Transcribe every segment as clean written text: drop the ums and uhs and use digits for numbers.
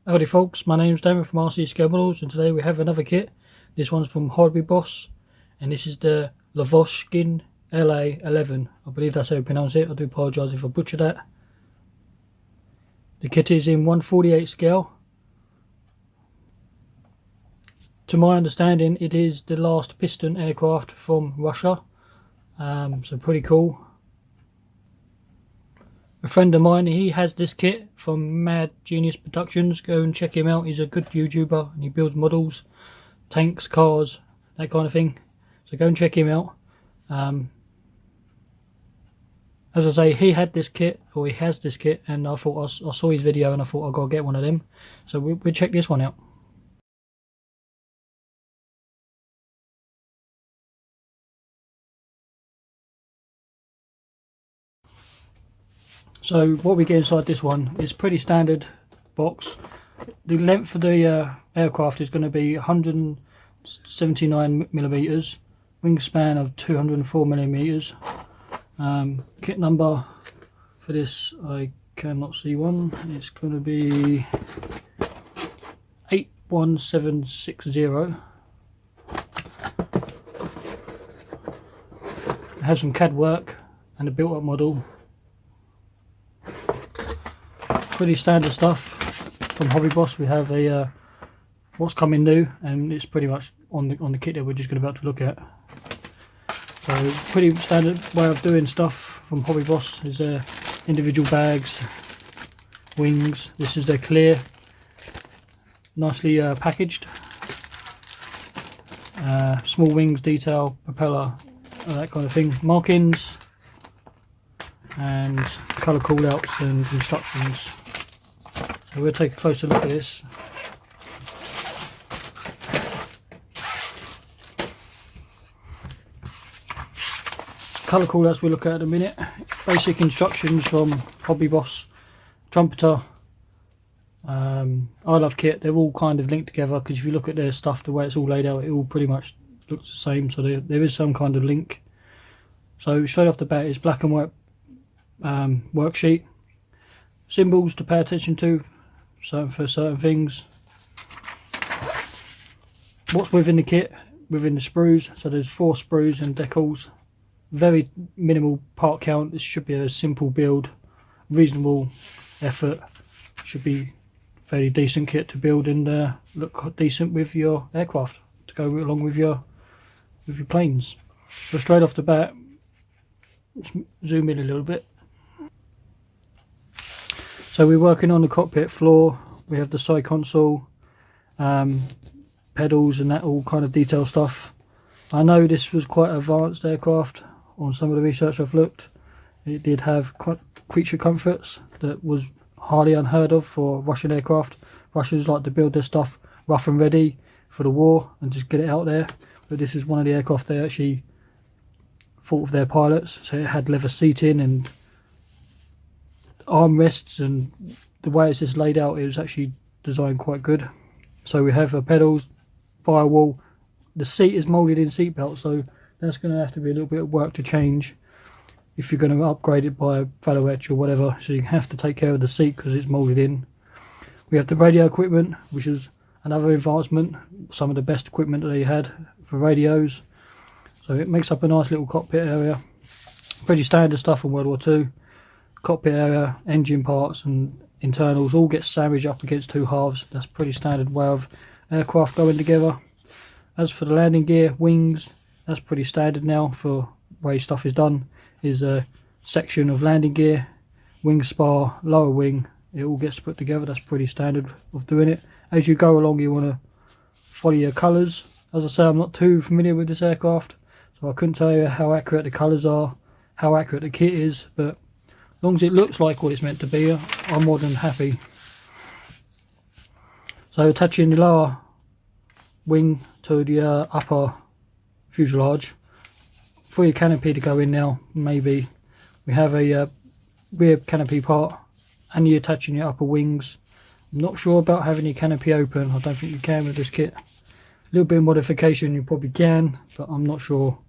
Howdy folks, my name's Darren from RC Scale Models, and today we have another kit. This one's from HobbyBoss, and this is the Lavochkin La-11. I believe that's how you pronounce it. I do apologise if I butchered that. The kit is in 1/48 scale. To my understanding, it is the last piston aircraft from Russia, so pretty cool. A friend of mine, he has this kit from Mad Genius Productions. Go and check him out. He's a good YouTuber and he builds models, tanks, cars, that kind of thing. So go and check him out. As I say, he had this kit, or he has this kit, and I thought I saw his video and I thought I've got to get one of them. So we'll check this one out. So what we get inside this one is pretty standard box. The length of the aircraft is going to be 179 millimeters, wingspan of 204 millimeters. Kit number for this, I cannot see one. It's going to be 81760. It has some CAD work and a built-up model. Pretty standard stuff from HobbyBoss. We have a what's coming new, and it's pretty much on the kit that we're just about to look at. So pretty standard way of doing stuff from HobbyBoss is individual bags, wings. This is their clear, nicely packaged. Small wings detail, propeller, that kind of thing. Markings and colour callouts and instructions. So we'll take a closer look at this. Colour callouts we'll look at in a minute. Basic instructions from HobbyBoss, Trumpeter, I Love Kit. They're all kind of linked together because if you look at their stuff, the way it's all laid out, it all pretty much looks the same. So there is some kind of link. So straight off the bat is black and white worksheet. Symbols to pay attention to for certain things. What's within the kit, within the sprues. So there's 4 sprues and decals. Very minimal part count. This should be a simple build, reasonable effort. Should be fairly decent kit to build and look decent with your aircraft to go along with your planes. So straight off the bat, let's zoom in a little bit. So we're working on the cockpit floor. We have the side console, pedals and that all kind of detail stuff. I know this was quite advanced aircraft on some of the research I've looked. It did have creature comforts that was hardly unheard of for Russian aircraft. Russians like to build their stuff rough and ready for the war and just get it out there. But this is one of the aircraft they actually thought of their pilots. So it had leather seating and armrests, and the way it's just laid out, it was actually designed quite good. So we have pedals, firewall. The seat is moulded in seat belt, so that's going to have to be a little bit of work to change if you're going to upgrade it by a fellow etch or whatever. So you have to take care of the seat because it's moulded in. We have the radio equipment, which is another advancement, some of the best equipment that they had for radios. So it makes up a nice little cockpit area. Pretty standard stuff from World War II. Cockpit area, engine parts and internals all get sandwiched up against 2 halves. That's pretty standard way of aircraft going together. As for the landing gear, wings, that's pretty standard now for the way stuff is done. Is a section of landing gear, wing spar, lower wing, it all gets put together. That's pretty standard of doing it. As you go along, you want to follow your colours. As I say, I'm not too familiar with this aircraft, so I couldn't tell you how accurate the colours are, how accurate the kit is, but as long as it looks like what it's meant to be, I'm more than happy. So attaching the lower wing to the upper fuselage. For your canopy to go in now, maybe we have a rear canopy part, and you're attaching your upper wings. I'm not sure about having your canopy open. I don't think you can with this kit. A little bit of modification you probably can, but I'm not sure.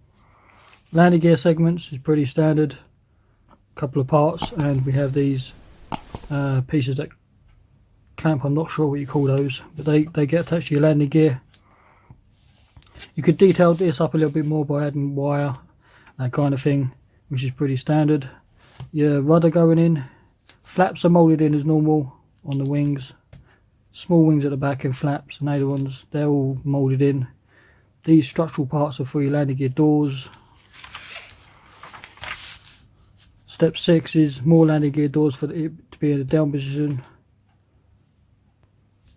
Landing gear segments is pretty standard. Couple of parts, and we have these pieces that clamp, I'm not sure what you call those, but they get attached to your landing gear. You could detail this up a little bit more by adding wire, that kind of thing, which is pretty standard. Your rudder going in, flaps are moulded in as normal on the wings, small wings at the back and flaps, and other ones, they're all moulded in. These structural parts are for your landing gear doors. Step 6 is more landing gear doors for it to be in a down position.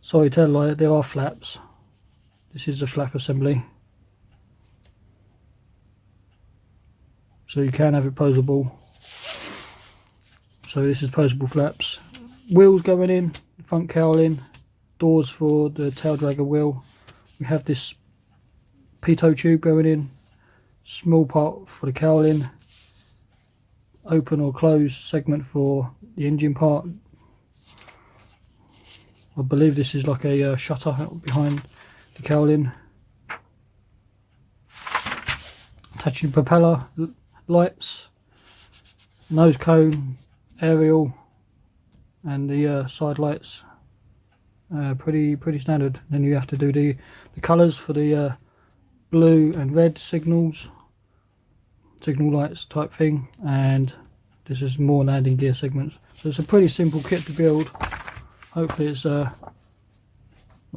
Sorry, tell a lie, there are flaps. This is a flap assembly, so you can have it posable. So this is posable flaps. Wheels going in, front cowling, doors for the tail dragger wheel. We have this pitot tube going in, small part for the cowling, open or closed segment for the engine part. I believe this is like a shutter behind the cowling. Attaching propeller, lights, nose cone, aerial, and the side lights. Pretty standard. Then you have to do the colours for the blue and red signal lights type thing, and this is more landing gear segments. So it's a pretty simple kit to build. Hopefully it's not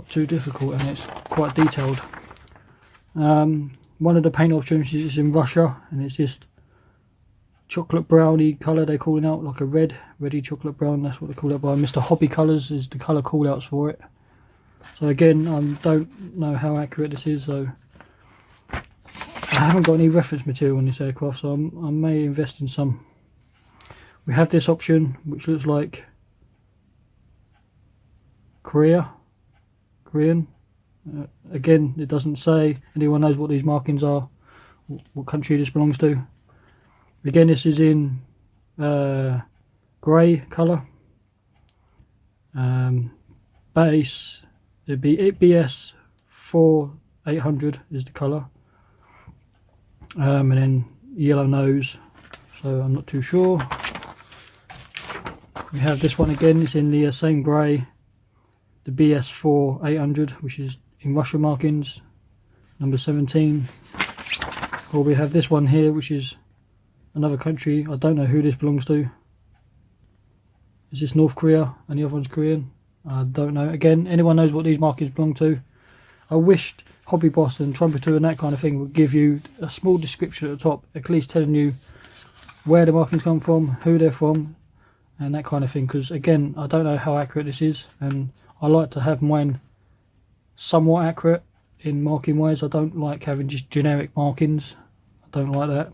too difficult, and it's quite detailed. One of the paint options is in Russia, and it's just chocolate brownie colour they're calling out, like a reddy chocolate brown. That's what they call it by Mr. Hobby Colours is the colour call outs for it. So again, I don't know how accurate this is, so I haven't got any reference material on this aircraft, so I may invest in some. We have this option which looks like Korean. Again, it doesn't say. Anyone knows what these markings are, what country this belongs to. Again, this is in grey colour. Base, it'd be BS 4800 is the colour. And then yellow nose, so I'm not too sure. We have this one again, it's in the same grey, the BS 4800, which is in Russia markings, number 17. Or we have this one here, which is another country. I don't know who this belongs to. Is this North Korea and the other one's Korean? I don't know. Again, anyone knows what these markings belong to? I wished HobbyBoss and Trumpeter and that kind of thing would give you a small description at the top, at least telling you where the markings come from, who they're from, and that kind of thing. Because again, I don't know how accurate this is, and I like to have mine somewhat accurate in marking wise. I don't like having just generic markings. I don't like that.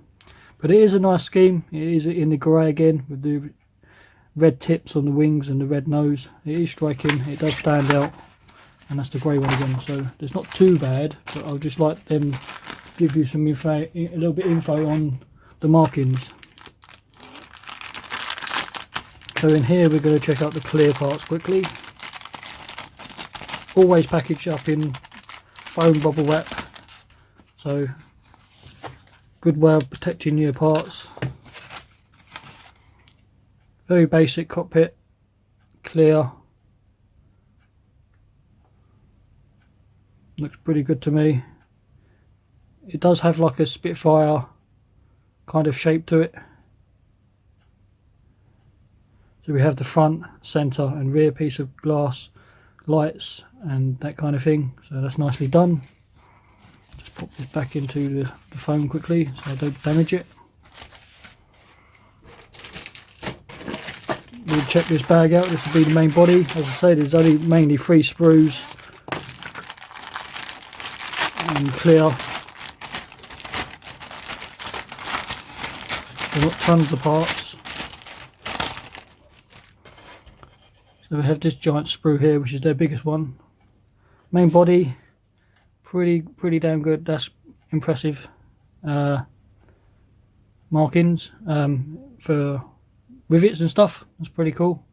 But it is a nice scheme. It is in the grey again with the red tips on the wings and the red nose. It is striking. It does stand out. And that's the grey one again. So it's not too bad, but I'll just like them give you some info, a little bit of info on the markings. So in here we're going to check out the clear parts quickly. Always packaged up in foam bubble wrap. So good way of protecting your parts. Very basic cockpit, clear. Looks pretty good to me. It does have like a Spitfire kind of shape to it. So we have the front, centre and rear piece of glass, lights and that kind of thing. So that's nicely done. Just pop this back into the foam quickly so I don't damage it. We'll check this bag out. This will be the main body. As I say, there's only mainly 3 sprues and clear. There's not tons of parts. So we have this giant sprue here, which is their biggest one. Main body, pretty damn good. That's impressive. Markings for rivets and stuff. That's pretty cool.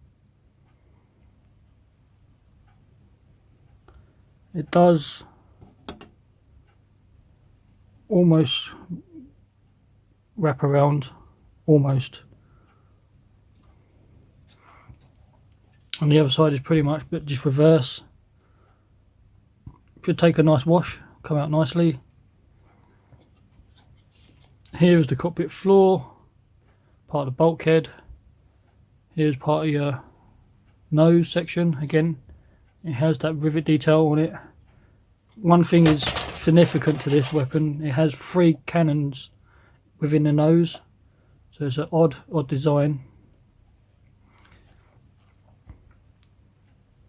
It does almost wrap around, almost. On the other side is pretty much but just reverse. Should take a nice wash, come out nicely. Here is the cockpit floor, part of the bulkhead. Here's part of your nose section. Again, it has that rivet detail on it. One thing is significant to this weapon, it has 3 cannons within the nose, so it's an odd design.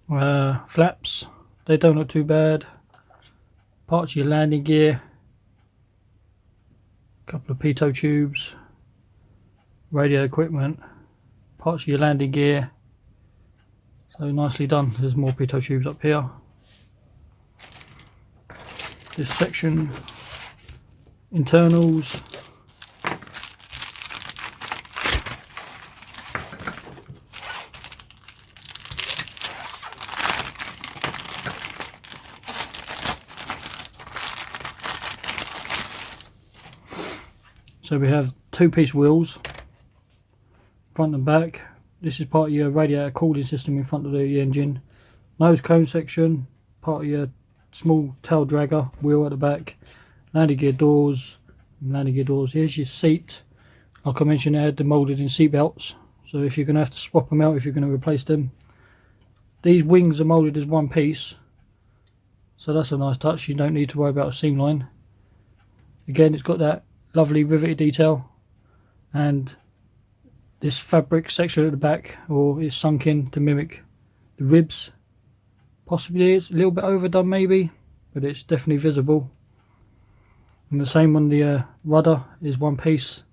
Flaps, they don't look too bad. Parts of your landing gear, a couple of pitot tubes, radio equipment, parts of your landing gear. So nicely done. There's more pitot tubes up here. This section, internals. So we have 2-piece wheels, front and back. This is part of your radiator cooling system in front of the engine. Nose cone section, part of your small tail dragger wheel at the back. Landing gear doors. Here's your seat. Like I mentioned, they had the moulded in seat belts, so if you're going to have to swap them out if you're going to replace them. These wings are moulded as 1 piece, so that's a nice touch. You don't need to worry about a seam line. Again, it's got that lovely riveted detail, and this fabric section at the back, or it's sunk in to mimic the ribs. Possibly it's a little bit overdone maybe, but it's definitely visible. And the same on the rudder is 1 piece,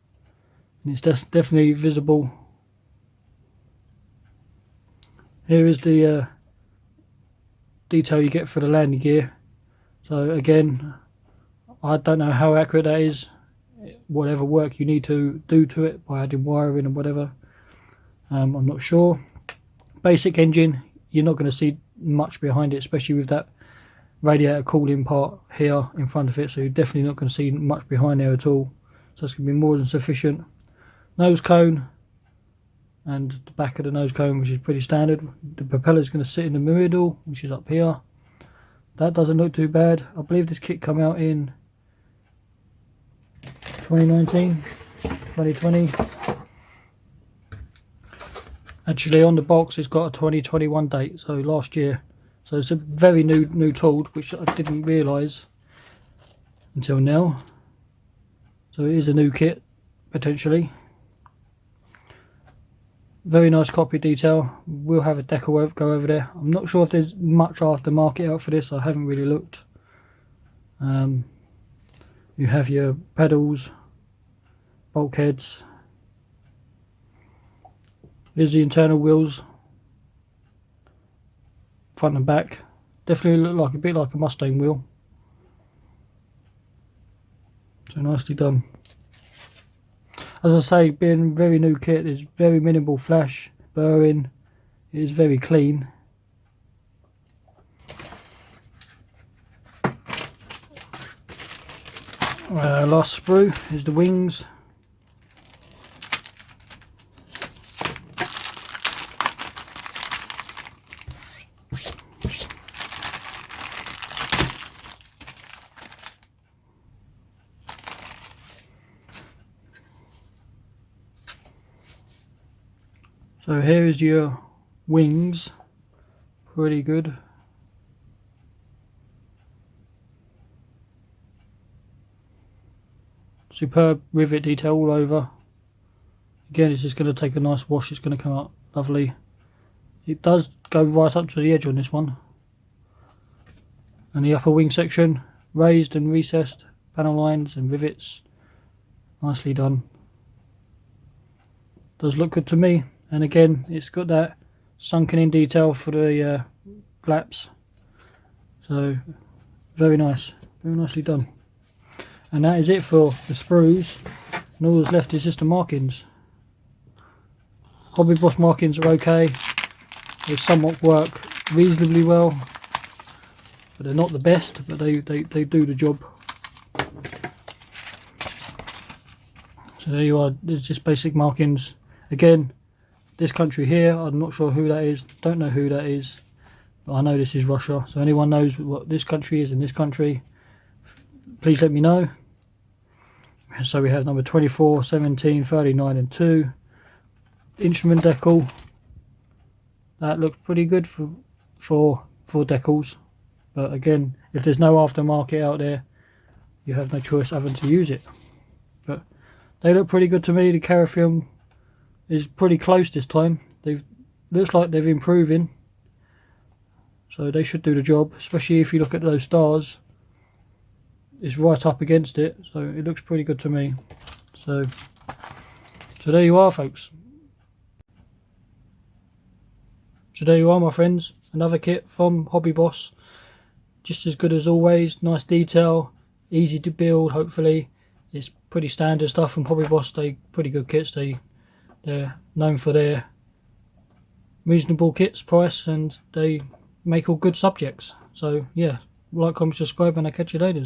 and it's definitely visible. Here is the detail you get for the landing gear. So again, I don't know how accurate that is. Whatever work you need to do to it by adding wiring and whatever, I'm not sure. Basic engine, you're not going to see much behind it, especially with that radiator cooling part here in front of it, so you're definitely not going to see much behind there at all, so it's going to be more than sufficient. Nose cone and the back of the nose cone, which is pretty standard. The propeller is going to sit in the middle, which is up here. That doesn't look too bad. I believe this kit came out in 2019, 2020. Actually, on the box it's got a 2021 date, so last year. So it's a very new tool, which I didn't realise until now. So it is a new kit, potentially. Very nice cockpit detail. We'll have a deco go over there. I'm not sure if there's much aftermarket out for this. I haven't really looked. You have your pedals, bulkheads. Here's the internal wheels, front and back. Definitely look like a bit like a Mustang wheel. So nicely done. As I say, being a very new kit, there's very minimal flash, burring. It is very clean. Last sprue is the wings. So here is your wings, pretty good. Superb rivet detail all over. Again, it's just going to take a nice wash, it's going to come out lovely. It does go right up to the edge on this one. And the upper wing section, raised and recessed panel lines and rivets, nicely done. Does look good to me. And again, it's got that sunken in detail for the flaps. So very nice, very nicely done. And that is it for the sprues, and all that's left is just the markings. HobbyBoss markings are okay, they somewhat work reasonably well, but they're not the best, but they do the job. So there you are, there's just basic markings. Again, This country here, I'm not sure who that is, don't know who that is, but I know this is Russia. So anyone knows what this country is in this country, please let me know. So we have number 24, 17, 39 and 2. Instrument decal. That looks pretty good for decals. But again, if there's no aftermarket out there, you have no choice other than to use it. But they look pretty good to me. The carafilm is pretty close this time. Looks like they're improving. So they should do the job, especially if you look at those stars. It's right up against it, so it looks pretty good to me. So there you are, folks. So there you are, my friends. Another kit from HobbyBoss. Just as good as always. Nice detail, easy to build. Hopefully, it's pretty standard stuff from HobbyBoss. They pretty good kits. They're known for their reasonable kits price, and they make all good subjects. So yeah, like, comment, subscribe, and I'll catch you later.